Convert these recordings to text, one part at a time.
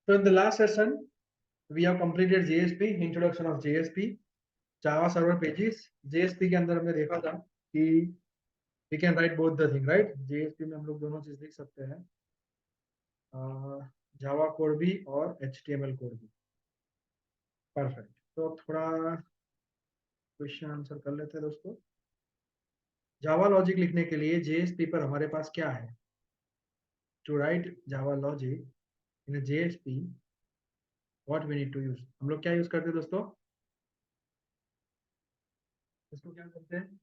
So in the last session, we have completed JSP, introduction of JSP, Java server pages. JSP के अंदर हमने देखा था कि we can write both the thing, right? JSP में हम लोग दोनों चीज लिख सकते हैं, जावा कोड भी और HTML कोड भी। परफेक्ट। तो थोड़ा क्वेश्चन आंसर कर लेते हैं दोस्तों। जावा लॉजिक लिखने के लिए JSP पर हमारे पास क्या है? To write Java logic in JSP, what we need to use. हम लोग क्या यूज करते हैं दोस्तों? इसको क्या करते हैं?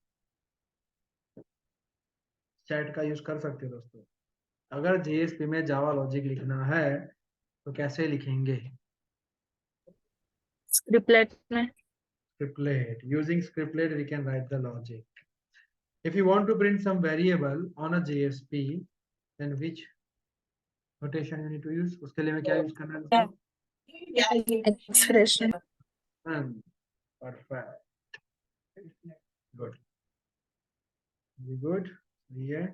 चैट का यूज कर सकते हैं दोस्तों। अगर JSP में जावा लॉजिक लिखना है तो कैसे लिखेंगे? स्क्रिप्टलेट में। Scriptlet. Using Scriptlet, we can write the logic. If you want to print some variable on a JSP, then which notation you need to use? उसके लिए मैं क्या यूज करना है दोस्तों? Expression. Perfect. Good. Very good. ये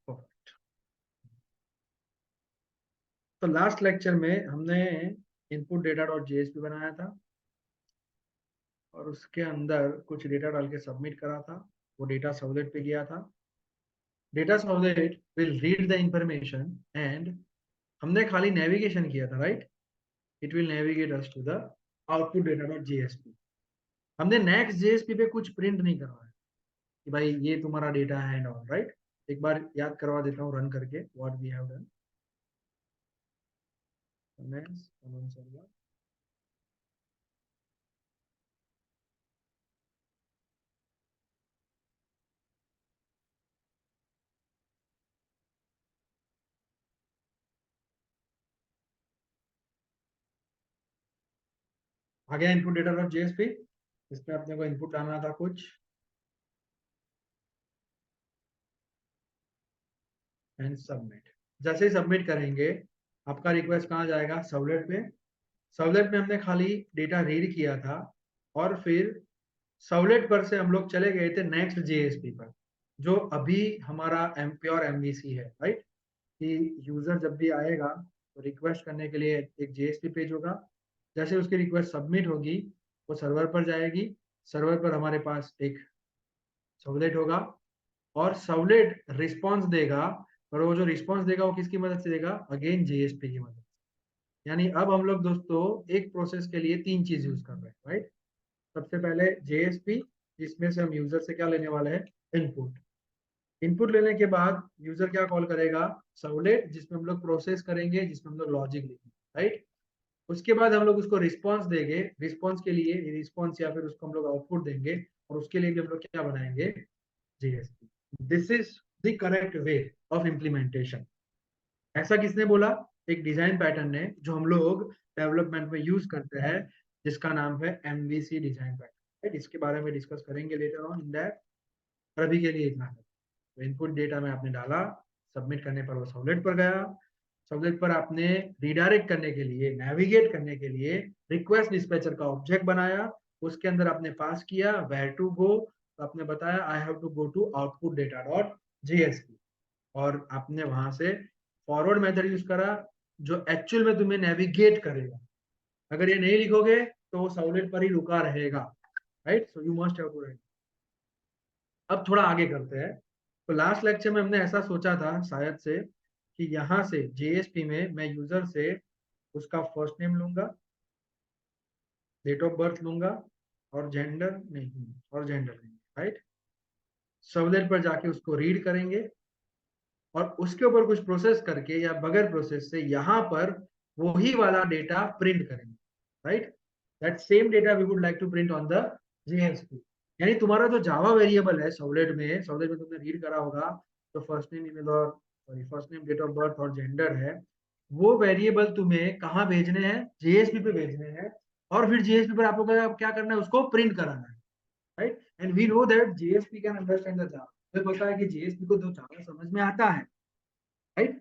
perfect. तो last lecture में हमने इनपुट डेटा डॉट JSP बनाया था और उसके अंदर कुछ डेटा डाल के सबमिट करा था। वो डेटा सर्वलेट पे गया था। Data servlet will read the information and हमने खाली नेविगेशन किया था, right? It will navigate us to the output data dot JSP। हमने नेक्स्ट JSP पे कुछ प्रिंट नहीं करवाया कि भाई ये तुम्हारा डेटा है एंड ऑल, राइट? एक बार याद करवा देता हूँ रन करके व्हाट वी हैव डन। आ गया इनपुट डेटा डॉट JSP। इसमें अपने को इनपुट डालना था कुछ एंड सबमिट। जैसे ही सबमिट करेंगे आपका रिक्वेस्ट कहाँ जाएगा? सर्वलेट पे। सर्वलेट में हमने खाली डेटा रीड किया था और फिर सर्वलेट पर से हम लोग चले गए थे नेक्स्ट JSP पर, जो अभी हमारा प्योर MVC है, राइट? कि यूजर जब भी आएगा तो रिक्वेस्ट करने के लिए एक JSP पेज होगा। जैसे उसकी रिक्वेस्ट सबमिट होगी वो सर्वर पर जाएगी। सर्वर पर हमारे पास एक सर्वलेट होगा और सर्वलेट रिस्पॉन्स देगा, और वो जो रिस्पॉन्स देगा वो किसकी मदद से देगा? अगेन JSP की मदद से। यानी अब हम लोग दोस्तों एक प्रोसेस के लिए तीन चीज यूज कर रहे हैं, राइट? सबसे पहले JSP, जिसमें से हम यूजर से क्या लेने वाले हैं? इनपुट। इनपुट लेने के बाद यूजर क्या कॉल करेगा? सर्वलेट, जिसमें हम लोग प्रोसेस करेंगे, जिसमें हम लोग लॉजिक लिखेंगे, राइट? उसके बाद हम लोग उसको रिस्पॉन्स देंगे। रिस्पॉन्स के लिए रिस्पॉन्स या फिर उसको हम लोग आउटपुट देंगे और उसके लिए भी हम लोग क्या बनाएंगे? JSP। This is the correct way of implementation. ऐसा किसने बोला? एक डिजाइन पैटर्न ने, जो हम लोग डेवलपमेंट में यूज करते हैं, जिसका नाम है MVC डिजाइन पैटर्न। इसके बारे में डिस्कस करेंगे लेटर ऑन इन दैट, पर अभी के लिए इतना है। तो इनपुट डेटा में आपने डाला, सबमिट करने पर वो सर्वलेट पर गया। सर्वलेट पर आपने रिडायरेक्ट करने के लिए, नेविगेट करने के लिए रिक्वेस्ट डिस्पैचर का ऑब्जेक्ट बनाया। उसके अंदर आपने पास किया वेयर टू गो, तो आपने बताया I have to go to output data dot JSP, और आपने वहां से फॉरवर्ड मेथड यूज करा जो एक्चुअल में तुम्हें नेविगेट करेगा। अगर ये नहीं लिखोगे तो वो सर्वलेट पर ही रुका रहेगा, right? So you must have to write. अब थोड़ा आगे करते हैं। तो लास्ट लेक्चर में हमने ऐसा सोचा था शायद से कि यहाँ से JSP में मैं यूजर से उसका फर्स्ट नेम लूंगा, डेट ऑफ बर्थ लूंगा और जेंडर नहीं, राइट? सर्वलेट पर जाके उसको रीड करेंगे और उसके ऊपर कुछ प्रोसेस करके या बगैर प्रोसेस से यहाँ पर वही वाला डेटा प्रिंट करेंगे, right? That same data we would like to print on the JSP। यानी तुम्हारा जो जावा वेरिएबल है सर्वलेट में तुमने रीड करा होगा, तो फर्स्ट नेम, ईमेल और first name, date of birth और जेंडर है, वो वेरिएबल तुम्हें कहाँ भेजने हैं? JSP पे भेजने हैं। और फिर JSP पर आप लोग को क्या करना है? उसको प्रिंट कराना है, right? And we know that JSP can understand the Java. हमें पता है कि JSP को जो जावा समझ में आता है, राइट?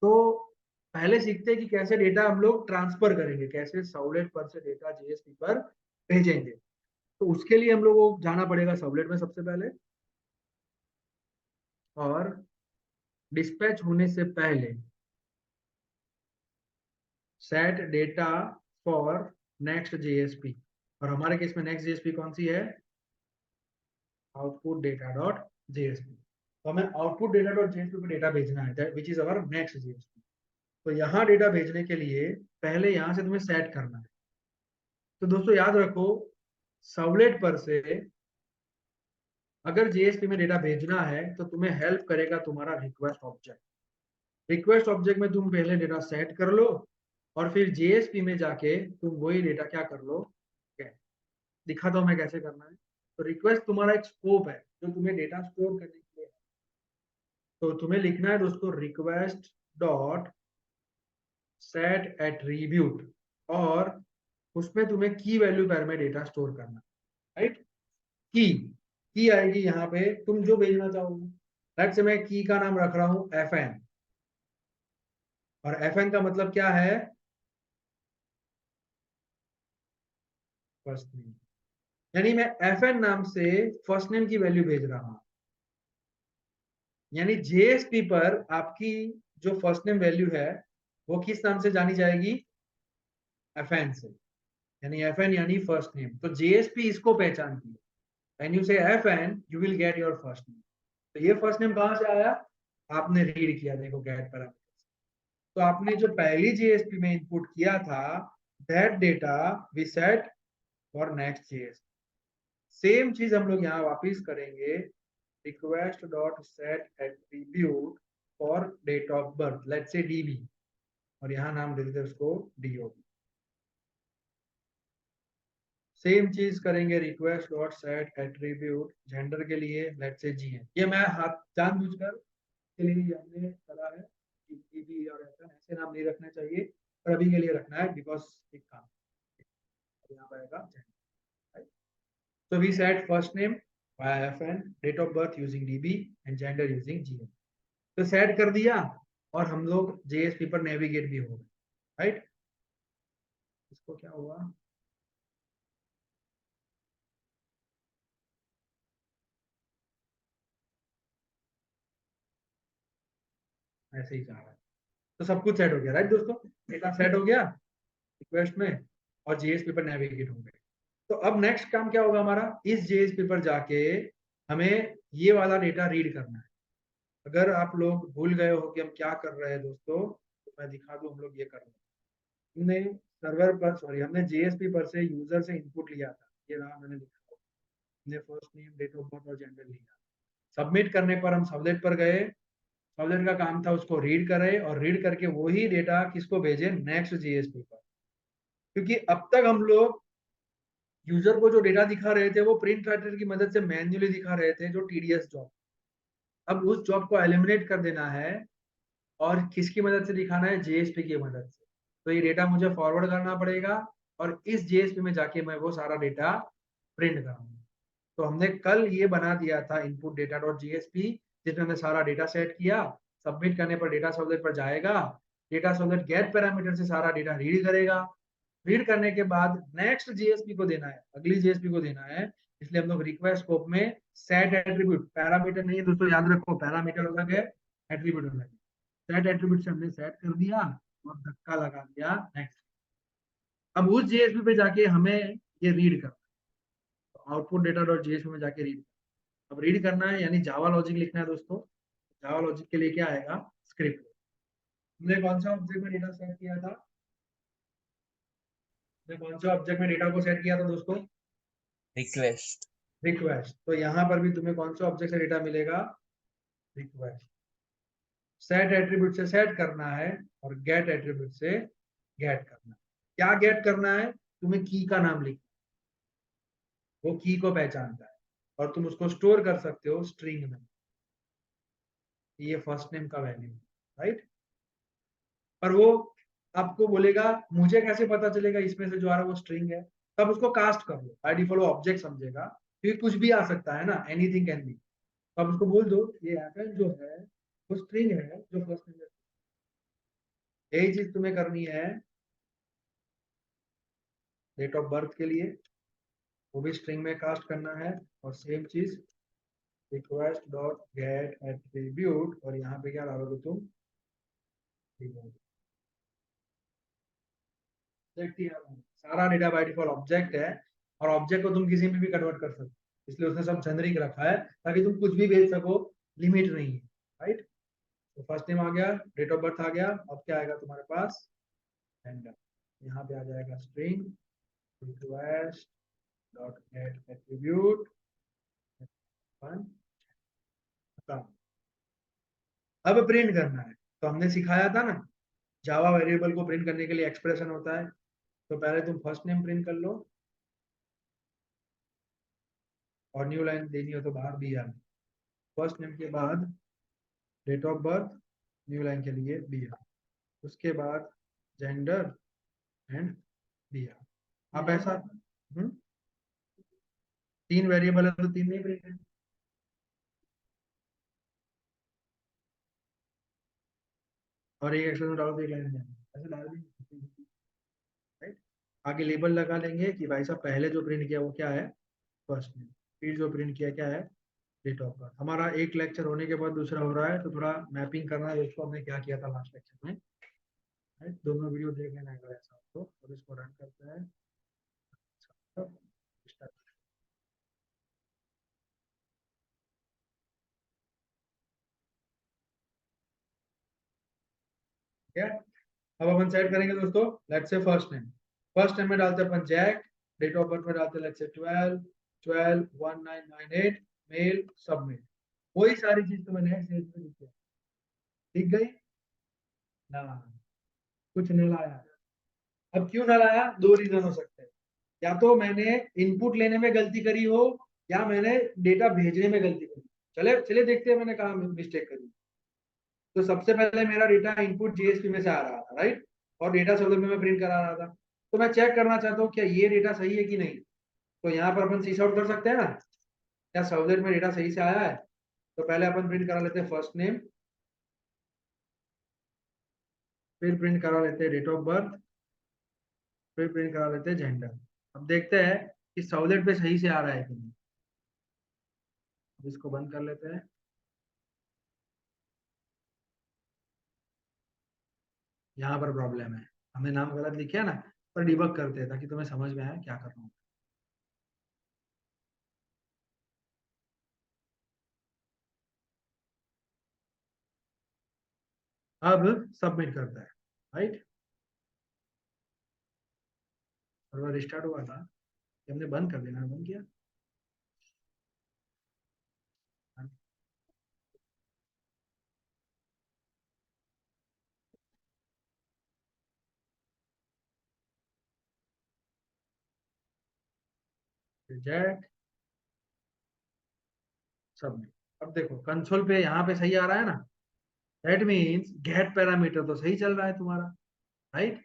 तो पहले सीखते हैं कि कैसे डेटा हम लोग ट्रांसफर करेंगे, कैसे सर्वलेट पर से डेटा JSP पर भेजेंगे। तो उसके लिए हम लोग को जाना पड़ेगा सर्वलेट में सबसे पहले, और डिस्पैच होने से पहले set data for next JSP, और हमारे केस में नेक्स्ट जेएसपी कौन सी है, आउटपुट डेटा डॉट जेएसपी। तो हमें आउटपुट डेटा डॉट जेएसपी पे डेटा भेजना है, which is our next JSP. तो यहाँ डेटा भेजने के लिए पहले यहाँ से तुम्हें सेट करना है। तो दोस्तों याद रखो, सर्वलेट पर से अगर जेएसपी में डेटा भेजना है तो तुम्हें हेल्प करेगा तुम्हारा रिक्वेस्ट ऑब्जेक्ट। रिक्वेस्ट ऑब्जेक्ट में तुम पहले डेटा सेट कर लो और फिर जेएसपी में जाके तुम वही डेटा क्या कर लो, दिखाता हूं मैं कैसे करना है। तो रिक्वेस्ट तुम्हारा एक स्कोप है जो तुम्हें डेटा स्टोर करने के लिए है। तो तुम्हें लिखना है दोस्तों रिक्वेस्ट डॉट सेट एट्रीब्यूट, और उसमें तुम्हें की वैल्यू पैर में डेटा स्टोर करना, राइट। की आएगी यहाँ पे तुम जो भेजना चाहोगे। लेट्स से मैं की का नाम रख रहा हूं fn, और fn का मतलब क्या है, फर्स्ट नेम, यानी मैं fn नाम से फर्स्ट नेम की वैल्यू भेज रहा हूं। यानी जेएसपी पर आपकी जो फर्स्ट नेम वैल्यू है वो किस नाम से जानी जाएगी, fn से, यानी fn यानी फर्स्ट नेम। तो जेएसपी इसको पहचानती है, व्हेन यू से fn you will get your first name. तो ये फर्स्ट नेम कहां से आया, आपने रीड किया, देखो गेट पैरामीटर। तो आपने जो पहली जेएसपी में इनपुट किया था that data we set for next JSP. Same चीज हम लोग यहाँ वापिस करेंगे, request dot set attribute for date of birth, let's say DB, और यहाँ नाम दे देते हैं उसको डीओबी। सेम चीज करेंगे, request dot set attribute gender के लिए लेट्स से जीएन। ये मैं हाथ जानबूझकर के लिए हमने करा है कि डीबी और ऐसे नाम नहीं रखना चाहिए, पर अभी के लिए रखना है बिकॉज एक काम यहाँ पर आएगा gender. So we set first name via fn, date of birth using db and gender using gn। तो सेट कर दिया और हम लोग जेएसपी पर नेविगेट भी हो गए, राइट। इसको क्या हुआ, ऐसे ही जा रहा है। तो सब कुछ सेट हो गया, राइट दोस्तों, डेटा सेट हो गया रिक्वेस्ट में और जेएसपी पर नेविगेट हो गए। तो अब नेक्स्ट काम क्या होगा हमारा, इस जेएसपी पर जाके हमें ये वाला डेटा रीड करना है। अगर आप लोग भूल गए हो कि हम क्या कर रहे हैं दोस्तों, तो मैं दिखा दूं, हम लोग ये कर रहे हैं। हमने सर्वर पर, सॉरी, हमने जेएसपी पर से यूजर से इनपुट लिया था, ये रहा, मैंने लिखा, हमने first name date of birth और जेंडर लिया। सबमिट करने पर हम सबलेट पर गए, सबलेट का काम था उसको रीड करे और रीड करके वही डेटा किसको भेजे, नेक्स्ट जेएसपी पर। क्योंकि अब तक हम लोग यूजर को जो डेटा दिखा रहे थे वो प्रिंट राइटर की मदद से मैन्युअली दिखा रहे थे, जो टीडीएस जॉब। अब उस जॉब को एलिमिनेट कर देना है और किसकी मदद से दिखाना है, जेएसपी की मदद से। तो ये डेटा मुझे फॉरवर्ड करना पड़ेगा और इस जेएसपी में जाके मैं वो सारा डेटा प्रिंट करूंगा। तो हमने कल ये बना दिया था इनपुट डेटा डॉट जेएसपी, जिसमें हमने सारा डेटा सेट किया। सबमिट करने पर डेटा सर्वलेट पर जाएगा, डेटा सर्वलेट गेट पैरामीटर से सारा डेटा रीड करेगा। रीड करने के बाद नेक्स्ट जेएसपी को देना है, अगली जेएसपी को देना है। इसलिए हम लोग रिक्वेस्ट स्कोप में सेट एट्रीब्यूट, पैरामीटर नहीं है दोस्तों, याद रखो, पैरामीटर अलग है, एट्रीब्यूट अलग है। सेट एट्रीब्यूट से हमने सेट कर दिया और धक्का लगा दिया नेक्स्ट। अब उस जेएसपी पे जाके हमें ये रीड करना है, आउटपुट डेटा डॉट जेएसपी में जाके रीड। अब रीड करना है यानी जावा लॉजिक लिखना है दोस्तों। जावा लॉजिक के लिए क्या आएगा, स्क्रिप्ट। हमने कौन सा ऑब्जेक्ट में डेटा सेट किया था, हमने कौन सा ऑब्जेक्ट में डेटा को सेट किया था दोस्तों, रिक्वेस्ट। रिक्वेस्ट। तो यहाँ पर भी तुम्हें कौन सा ऑब्जेक्ट से डेटा मिलेगा, रिक्वेस्ट। सेट एट्रीब्यूट से सेट करना है और गेट एट्रीब्यूट से गेट करना है। क्या गेट करना है, तुम्हें की का नाम लिखना, वो की को पहचानता है और तुम उसको स्टोर कर सकते हो स्ट्रिंग में। ये फर्स्ट नेम का वैल्यू, राइट। पर वो आपको बोलेगा मुझे कैसे पता चलेगा इसमें से जो आ रहा है वो स्ट्रिंग है, तब उसको कास्ट कर लो, बाय डिफॉल्ट वो ऑब्जेक्ट समझेगा, क्योंकि कुछ भी आ सकता है ना, एनीथिंग कैन बी। तो आप उसको बोल दो ये एफएन जो है वो स्ट्रिंग है जो फर्स्ट नेम है। यही चीज तुम्हें करनी है डेट ऑफ बर्थ के लिए, वो भी स्ट्रिंग में कास्ट करना है। और सेम चीज रिक्वेस्ट डॉट गेट एट्रीब्यूट, और यहाँ पे क्या डालोगे तुम, ऑब्जेक्ट ही है, सारा डेटा बाय डिफॉल्ट ऑब्जेक्ट है, और ऑब्जेक्ट को तुम किसी में भी कन्वर्ट कर सकते हो, इसलिए उसने सब जेनरिक रखा है ताकि तुम कुछ भी भेज सको, लिमिट नहीं है, राइट। तो फर्स्ट नेम आ गया, डेट ऑफ बर्थ आ गया, अब क्या आएगा तुम्हारे पास, जेंडर। यहाँ पे आ जाएगा string request dot gate attribute one. अब प्रिंट करना है, तो हमने सिखाया था ना, जावा वेरिएबल को प्रिंट करने के लिए एक्सप्रेशन होता है। तो पहले तुम फर्स्ट नेम प्रिंट कर लो, और न्यू लाइन देनी हो तो बाहर भी आना, फर्स्ट नेम के बाद date of birth, new line के लिए बी आर, उसके बाद जेंडर एंड बी आर। आप ऐसा तीन वेरिएबल है तो तीन नहीं प्रिंट है। और एक एक्सप्रेशन डालो तो एक लाइन ऐसे डाल देंगे, राइट। आगे लेबल लगा लेंगे कि भाई साहब पहले जो प्रिंट किया वो क्या है, फर्स्ट नेम, फिर जो प्रिंट किया क्या है, डेट ऑफ बर्थ। हमारा एक लेक्चर होने के बाद दूसरा हो रहा है, तो थोड़ा मैपिंग करना है उसको, हमने क्या किया था लास्ट लेक्चर में, राइट। दोनों वीडियो देख लेना अगर ऐसा हो तो, और इसको रन करते हैं। ठीक है, अब अपन सेट करेंगे दोस्तों, let's say first name, first name में डालते हैं अपन जैक, डेट ऑफ बर्थ में डालते हैं लेट्स से 12/12/1998, मेल, सबमिट। वही सारी चीज तो मैंने सेल्स में लिखी है, दिख गई ना, कुछ नहीं लाया। अब क्यों ना लाया, दो रीजन हो सकते हैं, या तो मैंने इनपुट लेने में गलती करी हो, या मैंने डेटा भेजने में गलती करी। चले चले देखते हैं मैंने कहा मिस्टेक करी। तो सबसे पहले मेरा डेटा इनपुट जेएसपी में से आ रहा था, राइट, और डेटा सर्वर में मैं प्रिंट करा रहा था। तो मैं चेक करना चाहता हूँ क्या ये डेटा सही है कि नहीं, तो यहाँ पर अपन सीस आउट कर सकते हैं ना, क्या सर्वलेट में डेटा सही से आया है। तो पहले अपन प्रिंट करा लेते हैं फर्स्ट नेम, फिर प्रिंट करा लेते हैं डेट ऑफ बर्थ, फिर प्रिंट करा लेते हैं जेंडर। अब देखते हैं कि सर्वलेट पे सही से आ रहा है कि नहीं। इसको बंद कर लेते हैं, यहाँ पर प्रॉब्लम है, हमें नाम गलत लिखे ना, पर डिबग करते हैं ताकि तुम्हें समझ में आए क्या कर रहा हूँ। अब सबमिट करता है, राइट। सर्वर रिस्टार्ट हुआ था, हमने बंद कर देना, बंद किया। Reject, submit. अब देखो कंसोल पे यहाँ पे सही आ रहा है ना, दैट मीन्स गेट पैरामीटर तो सही चल रहा है तुम्हारा, राइट।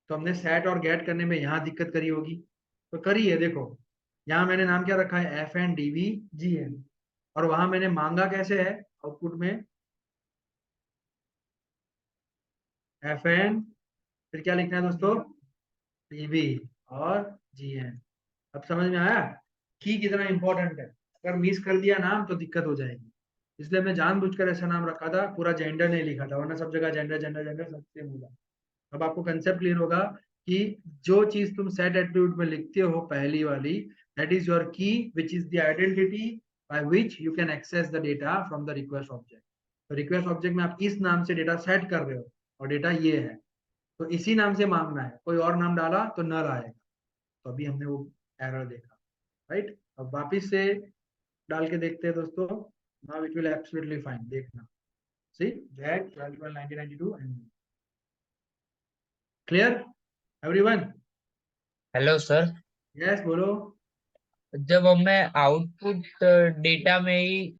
तो हमने सेट और गेट करने में यहाँ दिक्कत करी होगी, तो करी है, देखो यहाँ मैंने नाम क्या रखा है, FNDVGN, और वहां मैंने मांगा कैसे है आउटपुट में, FN, फिर क्या लिखना है दोस्तों, DV और GN। अब समझ में आया की कितना इंपॉर्टेंट है, अगर मिस कर दिया नाम तो दिक्कत हो जाएगी, इसलिए मैं जानबूझकर ऐसा नाम रखा था, पूरा जेंडर नहीं लिखा था, वरना सब जगह जेंडर जेंडर जेंडर सब सेम होगा। अब आपको कंसेप्ट क्लियर होगा कि जो चीज तुम सेट एट्रीब्यूट में लिखते हो पहली वाली, that is your key which is the identity by which you can access the data from the request object. तो रिक्वेस्ट ऑब्जेक्ट में आप इस नाम से डेटा सेट कर रहे हो, और डेटा ये है, तो इसी नाम से मांगना है, कोई और नाम डाला तो नल आएगा। तो अभी हमने वो एरर देखा, राइट। अब वापिस से डाल के देखते हैं दोस्तों, now it will absolutely fine, देखना, see Jack 12/12/1992 and clear everyone. Hello sir. Yes बोलो। जब हमें आउटपुट डेटा में ही